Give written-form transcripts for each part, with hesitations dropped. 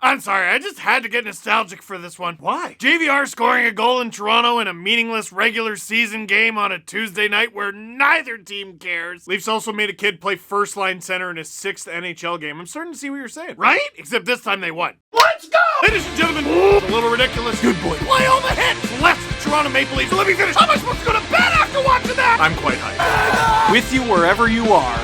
I'm sorry, I just had to get nostalgic for this one. Why? JVR scoring a goal in Toronto in a meaningless regular season game on a Tuesday night where neither team cares. Leafs also made a kid play first line center in his 6th NHL game. I'm starting to see what you're saying. Right? Except this time they won. Let's go! Ladies and gentlemen, it's a little ridiculous. Good boy. Play all the hits. Left Toronto Maple Leafs. Let me finish. How am I supposed to go to bed after watching that? I'm quite hyped. With you wherever you are,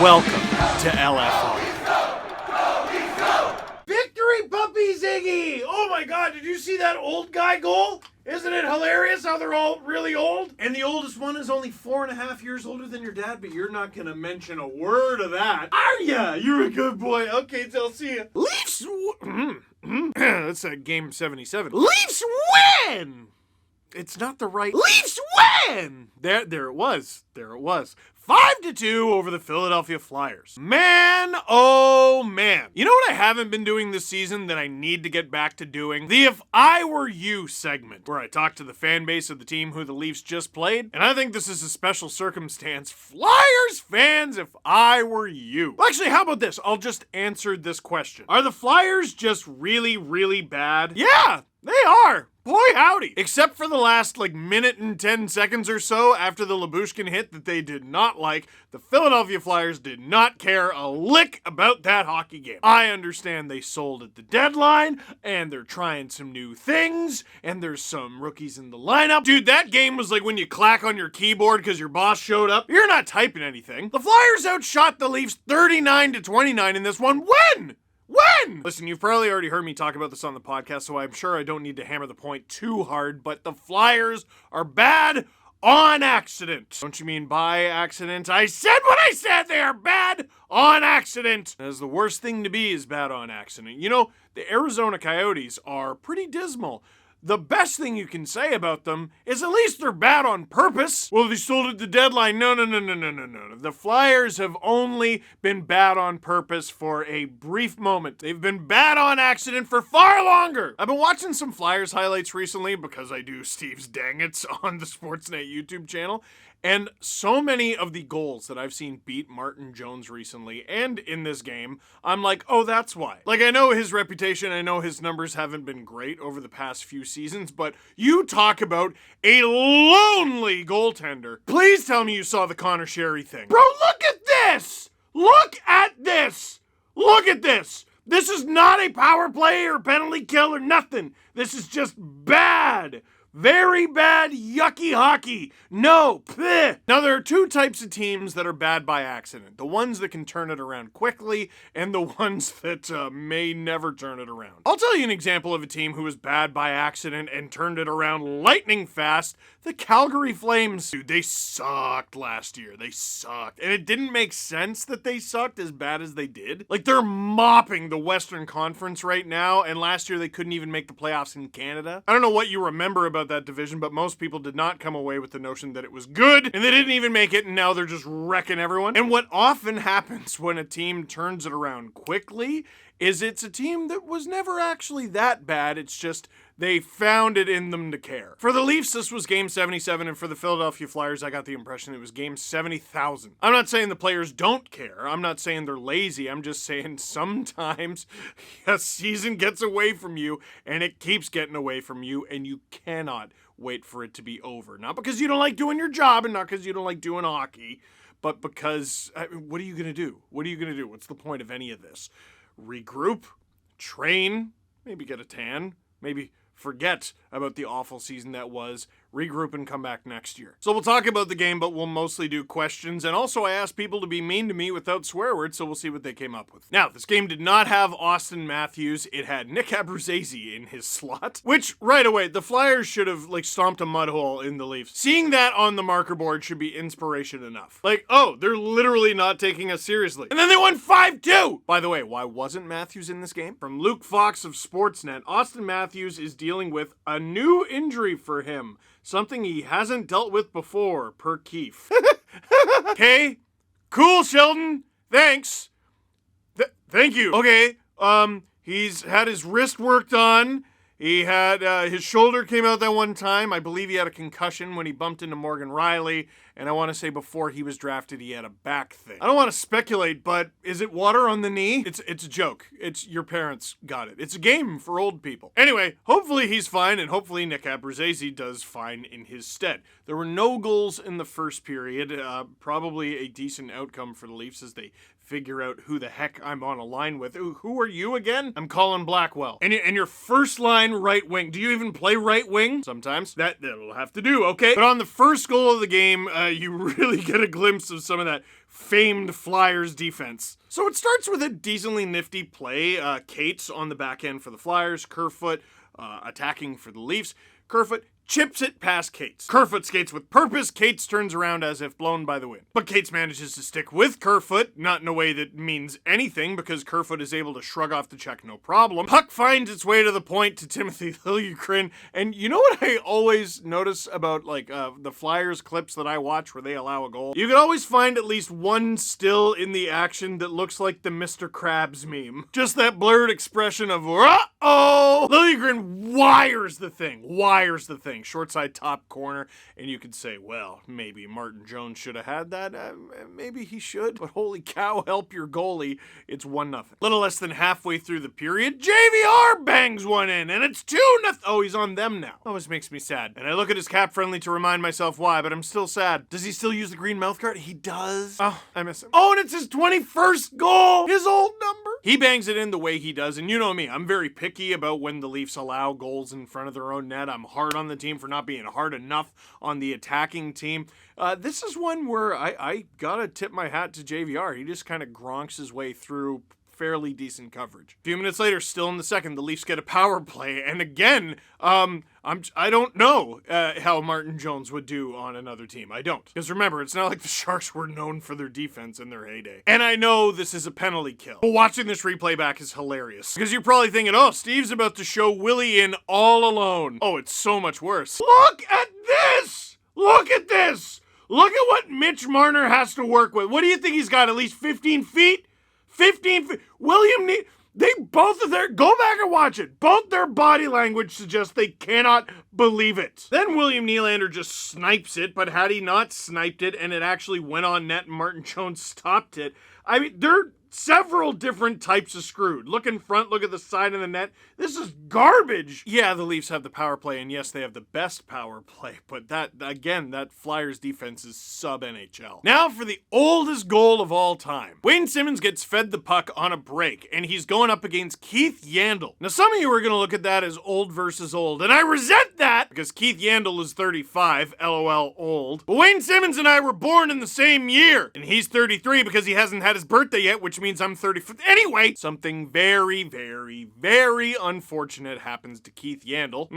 welcome to LFR. Victory, puppy Ziggy! Oh my god, did you see that old guy goal? Isn't it hilarious how they're all really old? And the oldest one is only 4.5 years older than your dad, but you're not gonna mention a word of that. Are ya? You're a good boy. Okay, I'll see ya. Leafs That's game 77. Leafs win! It's not the right... Leafs win! There it was. 5-2 over the Philadelphia Flyers. Man, oh man. You know what I haven't been doing this season that I need to get back to doing? The If I Were You segment, where I talk to the fan base of the team who the Leafs just played. And I think this is a special circumstance. Flyers fans, if I were you. Well, actually, how about this? I'll just answer this question. Are the Flyers just really, really bad? Yeah, they are. Boy howdy. Except for the last minute and 10 seconds or so after the Lyubushkin hit that they did not like, the Philadelphia Flyers did not care a lick about that hockey game. I understand they sold at the deadline, and they're trying some new things, and there's some rookies in the lineup. Dude, that game was like when you clack on your keyboard because your boss showed up. You're not typing anything. The Flyers outshot the Leafs 39-29 in this one. When? Listen, you've probably already heard me talk about this on the podcast, so I'm sure I don't need to hammer the point too hard, but the Flyers are bad on accident. Don't you mean by accident? I said what I said! They are bad on accident! As the worst thing to be is bad on accident. You know, the Arizona Coyotes are pretty dismal. The best thing you can say about them is at least they're bad on purpose. Well, they sold at the deadline. No. The Flyers have only been bad on purpose for a brief moment. They've been bad on accident for far longer. I've been watching some Flyers highlights recently because I do Steve's Dang It's on the Sportsnet YouTube channel. And so many of the goals that I've seen beat Martin Jones recently and in this game, I'm like, oh, that's why. I know his reputation, I know his numbers haven't been great over the past few seasons, but you talk about a lonely goaltender. Please tell me you saw the Connor Sherry thing. Bro, look at this! Look at this! Look at this! This is not a power play or penalty kill or nothing. This is just bad. Very bad, yucky hockey. No, bleh. Now, there are two types of teams that are bad by accident. The ones that can turn it around quickly, and the ones that may never turn it around. I'll tell you an example of a team who was bad by accident and turned it around lightning fast. The Calgary Flames. Dude, they sucked last year. They sucked. And it didn't make sense that they sucked as bad as they did. They're mopping the Western Conference right now, and last year they couldn't even make the playoffs in Canada. I don't know what you remember about that division, but most people did not come away with the notion that it was good, and they didn't even make it, and now they're just wrecking everyone. And what often happens when a team turns it around quickly is it's a team that was never actually that bad. It's just they found it in them to care. For the Leafs, this was game 77, and for the Philadelphia Flyers, I got the impression it was game 70,000. I'm not saying the players don't care. I'm not saying they're lazy. I'm just saying sometimes a season gets away from you, and it keeps getting away from you, and you cannot wait for it to be over. Not because you don't like doing your job, and not because you don't like doing hockey, but because, what are you gonna do? What are you gonna do? What's the point of any of this? Regroup, train, maybe get a tan, maybe forget about the awful season that was, regroup and come back next year. So we'll talk about the game, but we'll mostly do questions. And also I asked people to be mean to me without swear words, so we'll see what they came up with. Now, this game did not have Austin Matthews. It had Nick Abruzzese in his slot, which right away, the Flyers should have stomped a mud hole in the Leafs. Seeing that on the marker board should be inspiration enough. Oh, they're literally not taking us seriously. And then they won 5-2! By the way, why wasn't Matthews in this game? From Luke Fox of Sportsnet, Austin Matthews is dealing with a new injury for him. Something he hasn't dealt with before, per Keefe. Okay, cool, Sheldon. Thanks. Thank you. Okay, he's had his wrist worked on. He had, his shoulder came out that one time. I believe he had a concussion when he bumped into Morgan Riley. And I want to say before he was drafted, he had a back thing. I don't want to speculate, but is it water on the knee? It's a joke. It's your parents got it. It's a game for old people. Anyway, hopefully he's fine, and hopefully Nick Abruzzese does fine in his stead. There were no goals in the first period. Probably a decent outcome for the Leafs as they figure out who the heck I'm on a line with. Who are you again? I'm Colin Blackwell. And your first line right wing. Do you even play right wing? Sometimes. That'll have to do, okay? But on the first goal of the game, you really get a glimpse of some of that famed Flyers defense. So it starts with a decently nifty play. Cates on the back end for the Flyers. Kerfoot attacking for the Leafs. Kerfoot chips it past Cates. Kerfoot skates with purpose. Cates turns around as if blown by the wind. But Cates manages to stick with Kerfoot, not in a way that means anything, because Kerfoot is able to shrug off the check no problem. Puck finds its way to the point to Timothy Liljegren, and you know what I always notice about, like, the Flyers clips that I watch where they allow a goal? You can always find at least one still in the action that looks like the Mr. Krabs meme. Just that blurred expression of, uh-oh! Liljegren wires the thing. Short side top corner, and you could say, well, maybe Martin Jones should have had that. Maybe he should, but holy cow, help your goalie. It's 1-0. Little less than halfway through the period, JVR bangs one in, and it's 2-0. Oh, he's on them now. Always makes me sad. And I look at his cap friendly to remind myself why, but I'm still sad. Does he still use the green mouthguard? He does. Oh, I miss him. Oh, and it's his 21st goal. His old number. He bangs it in the way he does, and you know me, I'm very picky about when the Leafs allow goals in front of their own net. I'm hard on the team for not being hard enough on the attacking team. This is one where I gotta tip my hat to JVR. He just kind of gronks his way through fairly decent coverage. A few minutes later, still in the second, the Leafs get a power play, and again, I don't know how Martin Jones would do on another team. I don't. Because remember, it's not like the Sharks were known for their defense in their heyday. And I know this is a penalty kill. But watching this replay back is hilarious. Because you're probably thinking, oh, Steve's about to show Willie in all alone. Oh, it's so much worse. Look at this! Look at this! Look at what Mitch Marner has to work with. What do you think he's got, at least 15 feet? 15 feet. They both of their, go back and watch it. Both their body language suggests they cannot believe it. Then William Nylander just snipes it, but had he not sniped it and it actually went on net and Martin Jones stopped it, I mean, they're several different types of screwed. Look in front, look at the side of the net. This is garbage. Yeah, the Leafs have the power play, and yes, they have the best power play, but that Flyers defense is sub-NHL. Now for the oldest goal of all time. Wayne Simmons gets fed the puck on a break, and he's going up against Keith Yandle. Now, some of you are going to look at that as old versus old, and I resent that, because Keith Yandle is 35, LOL old. But Wayne Simmons and I were born in the same year, and he's 33 because he hasn't had his birthday yet, which means I'm 35. Anyway, something very, very, very unfortunate happens to Keith Yandle.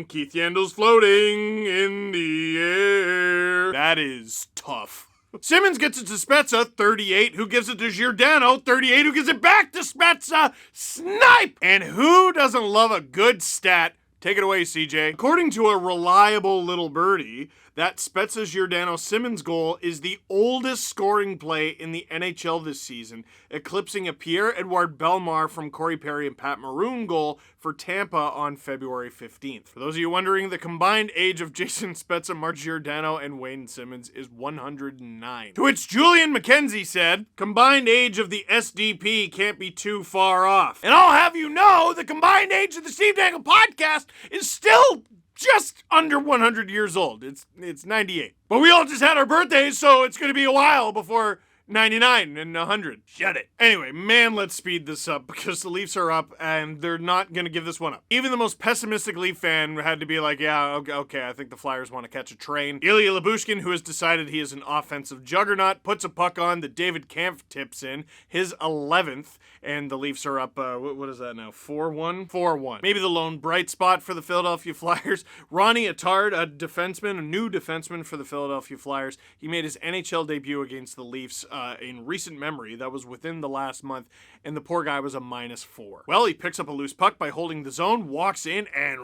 Keith Yandle's floating in the air. That is tough. Simmons gets it to Spezza, 38, who gives it to Giordano, 38, who gives it back to Spezza. Snipe! And who doesn't love a good stat? Take it away, CJ. According to a reliable little birdie, that Spezza Giordano Simmons goal is the oldest scoring play in the NHL this season, eclipsing a Pierre-Edouard Bellemare from Corey Perry and Pat Maroon goal for Tampa on February 15th. For those of you wondering, the combined age of Jason Spezza, Mark Giordano, and Wayne Simmons is 109. To which Julian McKenzie said, combined age of the SDP can't be too far off. And I'll have you know, the combined age of the Steve Dangle podcast is still just under 100 years old. It's 98. But we all just had our birthdays, so it's going to be a while before 99 and 100. Shut it. Anyway, man, let's speed this up because the Leafs are up and they're not going to give this one up. Even the most pessimistic Leaf fan had to be like, yeah, okay, I think the Flyers want to catch a train. Ilya Lyubushkin, who has decided he is an offensive juggernaut, puts a puck on that David Kampf tips in, his 11th, and the Leafs are up, what is that now, 4-1? 4-1. Maybe the lone bright spot for the Philadelphia Flyers. Ronnie Attard, a new defenseman for the Philadelphia Flyers. He made his NHL debut against the Leafs in recent memory. That was within the last month, and the poor guy was a -4. Well, he picks up a loose puck by holding the zone, walks in, and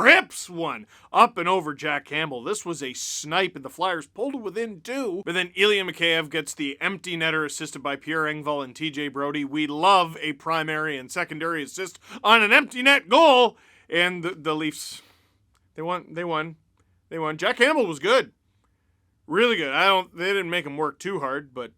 rips one up and over Jack Campbell. This was a snipe, and the Flyers pulled it within 2. But then Ilya Mikheyev gets the empty netter assisted by Pierre Engvall and TJ Brody. We love a primary and secondary assist on an empty net goal. And the Leafs, they won. Jack Campbell was good. Really good. They didn't make him work too hard, but,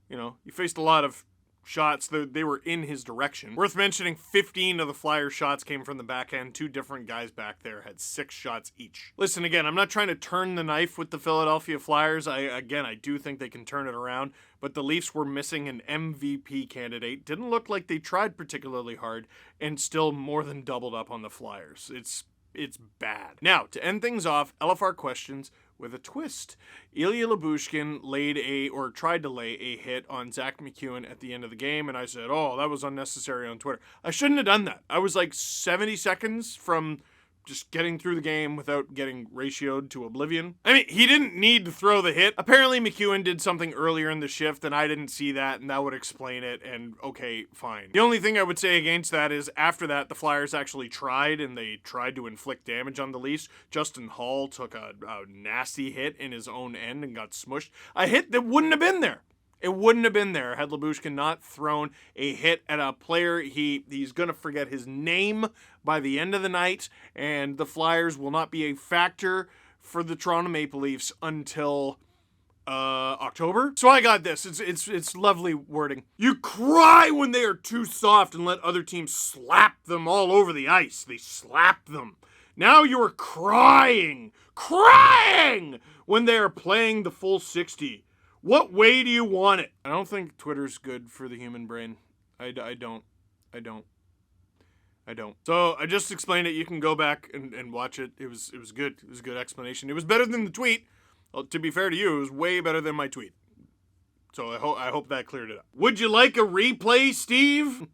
he faced a lot of shots. They were in his direction. Worth mentioning, 15 of the Flyers' shots came from the backhand. 2 different guys back there had 6 shots each. Listen, again, I'm not trying to turn the knife with the Philadelphia Flyers. I do think they can turn it around, but the Leafs were missing an MVP candidate. Didn't look like they tried particularly hard, and still more than doubled up on the Flyers. It's bad. Now, to end things off, LFR questions with a twist. Ilya Lyubushkin tried to lay a hit on Zach McEwen at the end of the game, and I said, oh, that was unnecessary on Twitter. I shouldn't have done that. I was like 70 seconds from just getting through the game without getting ratioed to oblivion. I mean, he didn't need to throw the hit. Apparently, McEwen did something earlier in the shift, and I didn't see that, and that would explain it, and okay, fine. The only thing I would say against that is, after that, the Flyers actually tried, and they tried to inflict damage on the Leafs. Justin Hall took a nasty hit in his own end and got smushed. A hit that wouldn't have been there. It wouldn't have been there had Lyubushkin not thrown a hit at a player. He's going to forget his name by the end of the night, and the Flyers will not be a factor for the Toronto Maple Leafs until October. So I got this. It's lovely wording. You cry when they are too soft and let other teams slap them all over the ice. They slap them. Now you are crying when they are playing the full 60. What way do you want it? I don't think Twitter's good for the human brain. I don't. So I just explained it. You can go back and watch it. It was good. It was a good explanation. It was better than the tweet. Well, to be fair to you, it was way better than my tweet. So I hope that cleared it up. Would you like a replay, Steve?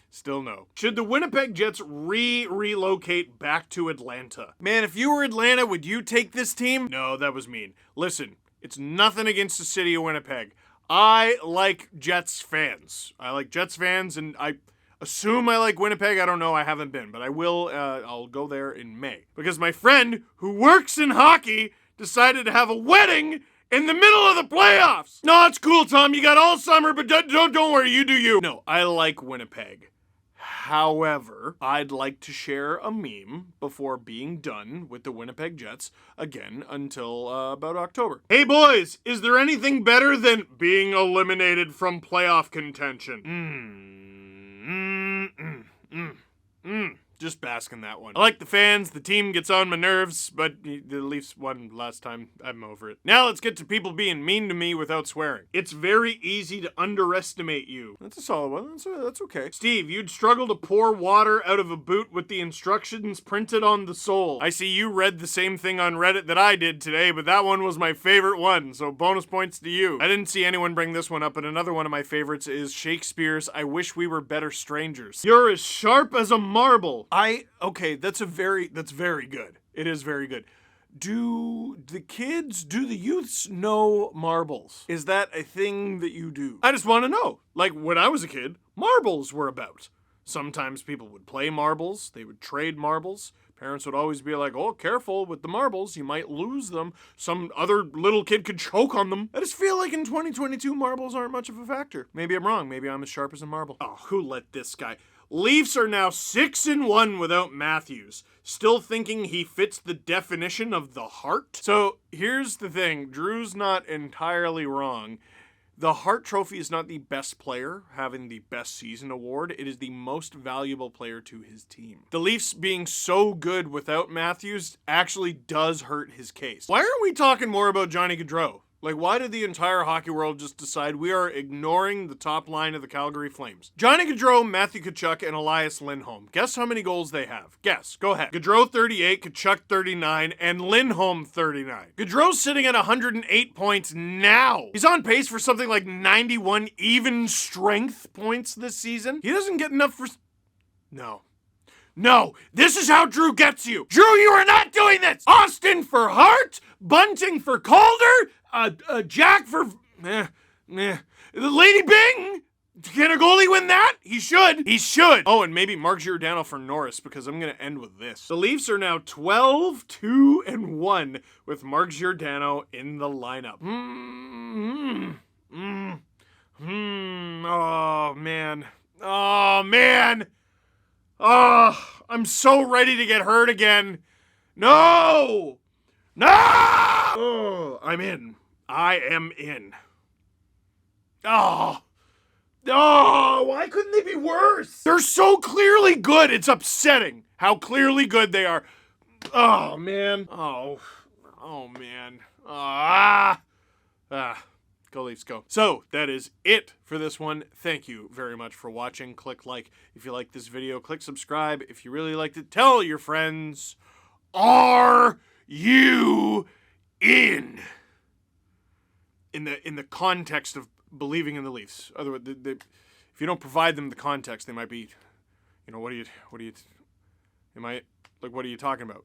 Still no. Should the Winnipeg Jets relocate back to Atlanta? Man, if you were Atlanta, would you take this team? No, that was mean. Listen. It's nothing against the city of Winnipeg. I like Jets fans. And I assume I like Winnipeg. I don't know. I haven't been, but I will. I'll go there in May. Because my friend who works in hockey decided to have a wedding in the middle of the playoffs. No, it's cool, Tom. You got all summer, but don't worry. You do you. No, I like Winnipeg. However, I'd like to share a meme before being done with the Winnipeg Jets again until about October. Hey boys, is there anything better than being eliminated from playoff contention? Just bask in that one. I like the fans, the team gets on my nerves, but the Leafs won last time. I'm over it. Now let's get to people being mean to me without swearing. It's very easy to underestimate you. That's a solid one. That's okay. Steve, you'd struggle to pour water out of a boot with the instructions printed on the sole. I see you read the same thing on Reddit that I did today, but that one was my favorite one, so bonus points to you. I didn't see anyone bring this one up, but another one of my favorites is Shakespeare's I wish we were better strangers. You're as sharp as a marble. Okay, that's very good. It is very good. Do the youths know marbles? Is that a thing that you do? I just want to know. Like, when I was a kid, marbles were about. Sometimes people would play marbles. They would trade marbles. Parents would always be like, oh, careful with the marbles. You might lose them. Some other little kid could choke on them. I just feel like in 2022, marbles aren't much of a factor. Maybe I'm wrong. Maybe I'm as sharp as a marble. Oh, who let this guy... Leafs are now 6-1 without Matthews. Still thinking he fits the definition of the Hart? So here's the thing. Drew's not entirely wrong. The Hart Trophy is not the best player having the best season award. It is the most valuable player to his team. The Leafs being so good without Matthews actually does hurt his case. Why aren't we talking more about Johnny Gaudreau? Like, why did the entire hockey world just decide we are ignoring the top line of the Calgary Flames? Johnny Gaudreau, Matthew Tkachuk, and Elias Lindholm. Guess how many goals they have? Guess. Go ahead. Gaudreau 38, Tkachuk 39, and Lindholm 39. Gaudreau's sitting at 108 points now. He's on pace for something like 91 even strength points this season. He doesn't get enough for... No, this is how Drew gets you. Drew, you are not doing this. Austin for Hart, Bunting for Calder, Jack for... The Lady Bing. Can a goalie win that? He should. Oh, and maybe Mark Giordano for Norris, because I'm going to end with this. The Leafs are now 12-2-1 with Mark Giordano in the lineup. Oh, man. I'm so ready to get hurt again. No! No! Oh, I'm in. I am in. Oh. Oh, Why couldn't they be worse? they're so clearly good. It's upsetting how clearly good they are. Oh, man. Oh man. Go Leafs, go. So, that is it for this one. Thank you very much for watching. Click like if you like this video. Click subscribe if you really liked it. Tell your friends. Are you in? In the context of believing in the Leafs. Otherwise, if you don't provide them the context, they might be, what are you talking about?